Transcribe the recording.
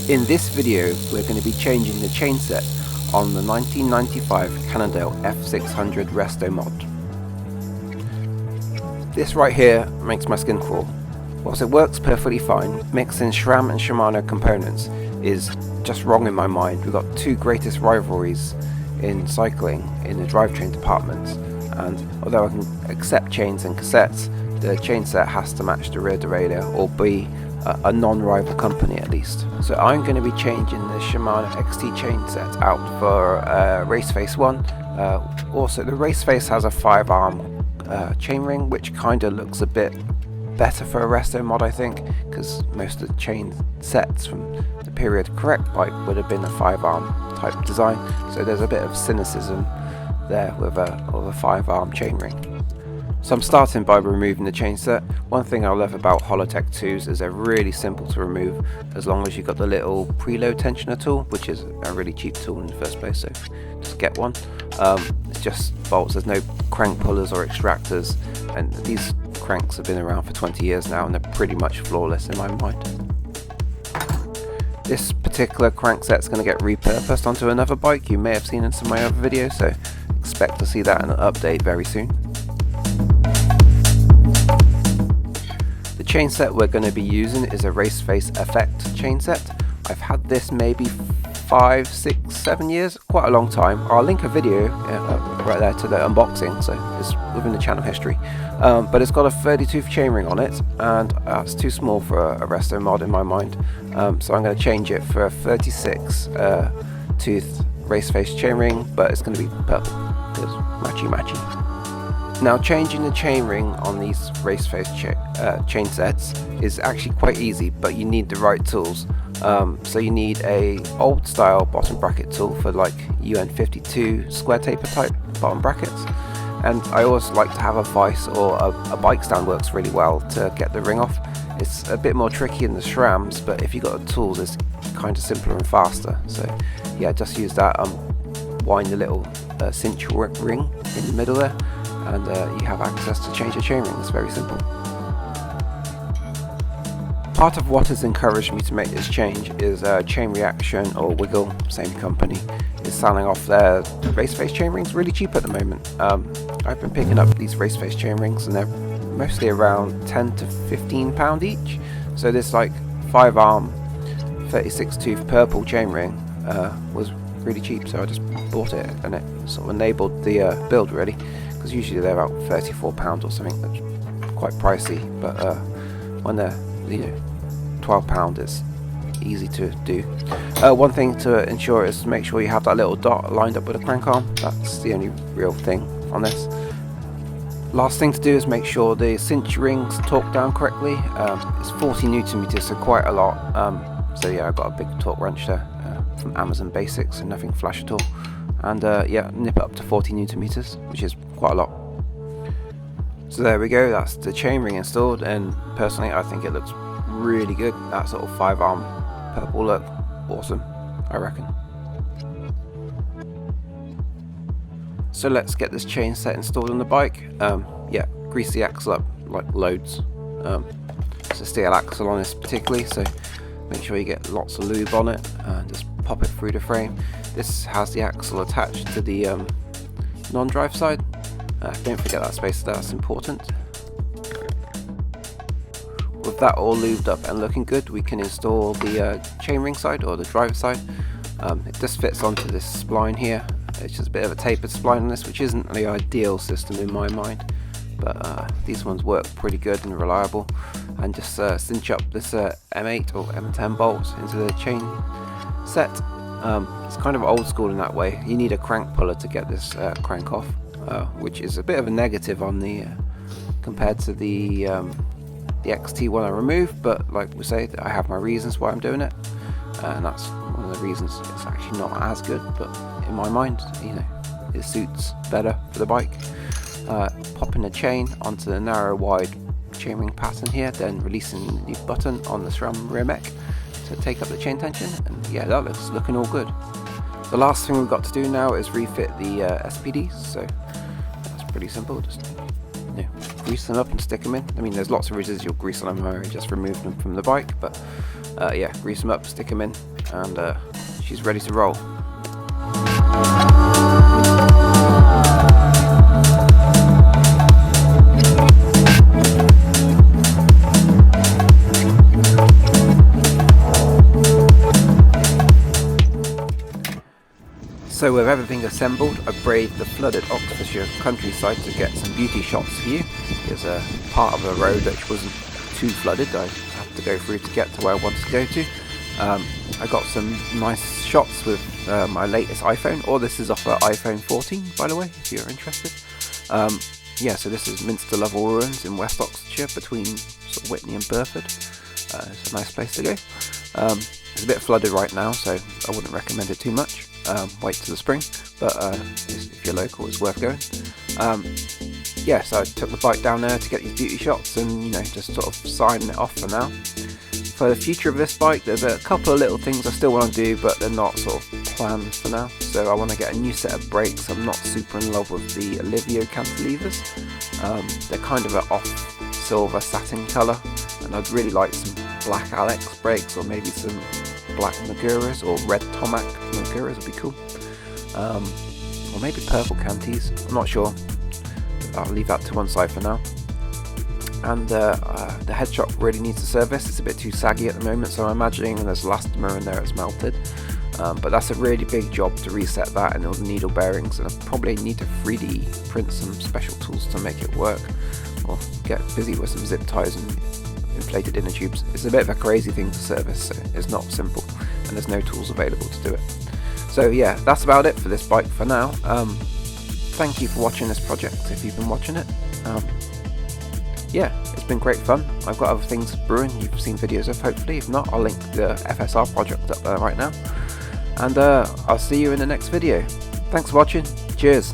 In this video we're going to be changing the chainset on the 1995 Cannondale F600 Restomod. This right here makes my skin crawl. Whilst it works perfectly fine, mixing SRAM and Shimano components is just wrong in my mind. We've got two greatest rivalries in cycling in the drivetrain departments, and although I can accept chains and cassettes, the chainset has to match the rear derailleur or be a non-rival company at least. So I'm going to be changing the Shimano XT chainset out for Raceface one. Also the Raceface has a 5-arm chainring, which kind of looks a bit better for a Restomod, I think, because most of the chain sets from the period correct bike would have been a 5-arm type design. So there's a bit of cynicism there with a 5-arm chainring. So I'm starting by removing the chainset. One thing I love about Holotech 2s is they're really simple to remove as long as you've got the little preload tensioner tool, which is a really cheap tool in the first place, so just get one. It's just bolts, there's no crank pullers or extractors, and these cranks have been around for 20 years now and they're pretty much flawless in my mind. This particular crankset's going to get repurposed onto another bike. You may have seen in some of my other videos, so expect to see that in an update very soon. The chainset we're going to be using is a Raceface Effect chainset. I've had this maybe 5, 6, 7 years, quite a long time. I'll link a video right there to the unboxing, so it's within the channel history. But it's got a 30-tooth chainring on it, and it's too small for a Restomod in my mind. So I'm going to change it for a 36-tooth Raceface chainring, but it's going to be purple because matchy. Now, changing the chainring on these Raceface chain sets is actually quite easy, but you need the right tools. So you need a old style bottom bracket tool for like UN52 square taper type bottom brackets, and I always like to have a vise or a bike stand works really well to get the ring off. It's a bit more tricky in the SRAMs, but if you've got the tools it's kind of simpler and faster. So yeah, just use that, wind the little cinch ring in the middle there, and you have access to change the chainring. It's very simple. Part of what has encouraged me to make this change is Chain Reaction, or Wiggle, same company, is selling off their Raceface chainrings really cheap at the moment. I've been picking up these Raceface chainrings and they're mostly around £10 to £15 each. So this like 5-arm 36-tooth purple chainring was really cheap, so I just bought it, and it sort of enabled the build really, because usually they're about £34 or something. That's quite pricey, but when they're £12, it's easy to do. One thing to ensure is to make sure you have that little dot lined up with a crank arm. That's the only real thing on this. Last thing to do is make sure the cinch rings torque down correctly. It's 40 Newton meters, so quite a lot. So yeah, I got a big torque wrench there from Amazon Basics, and nothing flash at all. And yeah, nip it up to 40 Newton meters, which is quite a lot. So there we go, that's the chainring installed, and personally I think it looks really good. That sort of 5-arm purple look, awesome, I reckon. So let's get this chain set installed on the bike. Yeah, grease the axle up like loads. It's a steel axle on this particularly, so make sure you get lots of lube on it and just pop it through the frame. This has the axle attached to the non-drive side. Don't forget that space, that's important. With that all lubed up and looking good, we can install the chainring side, or the driver side. It just fits onto this spline here. It's just a bit of a tapered spline on this, which isn't the ideal system in my mind, but these ones work pretty good and reliable. And just cinch up this M8 or M10 bolts into the chain set. It's kind of old school in that way. You need a crank puller to get this crank off, which is a bit of a negative on the compared to the XT one I removed, but like we say, I have my reasons why I'm doing it, and that's one of the reasons it's actually not as good, but in my mind, it suits better for the bike. Popping the chain onto the narrow wide chainring pattern here, then releasing the button on the SRAM rear mech to take up the chain tension, and yeah, that looks looking all good. The last thing we've got to do now is refit the SPDs, so that's pretty simple. Just grease them up and stick them in. I mean, there's lots of residual grease on them, I just removed them from the bike, but yeah, grease them up, stick them in, and she's ready to roll. So with everything assembled, I braved the flooded Oxfordshire countryside to get some beauty shots for you. Here's a part of the road which wasn't too flooded. I had to go through to get to where I wanted to go to. I got some nice shots with my latest iPhone, or this is off an iPhone 14 by the way, if you're interested. Yeah, so this is Minster Level Ruins in West Oxfordshire between sort of Witney and Burford. It's a nice place to go. It's a bit flooded right now, so I wouldn't recommend it too much. Wait till the spring, but if you're local, it's worth going. Yeah, so I took the bike down there to get these beauty shots, and you know, just sort of signing it off for now. For the future of this bike, there's a couple of little things I still want to do, but they're not sort of planned for now. So I want to get a new set of brakes. I'm not super in love with the Olivio cantilevers. They're kind of an off silver satin colour, and I'd really like some black Alex brakes, or maybe some black Maguras or red Tomac Maguras would be cool. Or maybe purple Canties, I'm not sure. I'll leave that to one side for now. And the head shop really needs a service. It's a bit too saggy at the moment, so I'm imagining there's elastomer in there that's melted. But that's a really big job to reset that and all the needle bearings, and I probably need to 3D print some special tools to make it work, or get busy with some zip ties and inflated inner tubes. It's a bit of a crazy thing to service, so it's not simple, and there's no tools available to do it. So yeah, that's about it for this bike for now. Thank you for watching this project if you've been watching it. Yeah, it's been great fun. I've got other things brewing you've seen videos of hopefully. If not, I'll link the FSR project up there right now. And I'll see you in the next video. Thanks for watching. Cheers.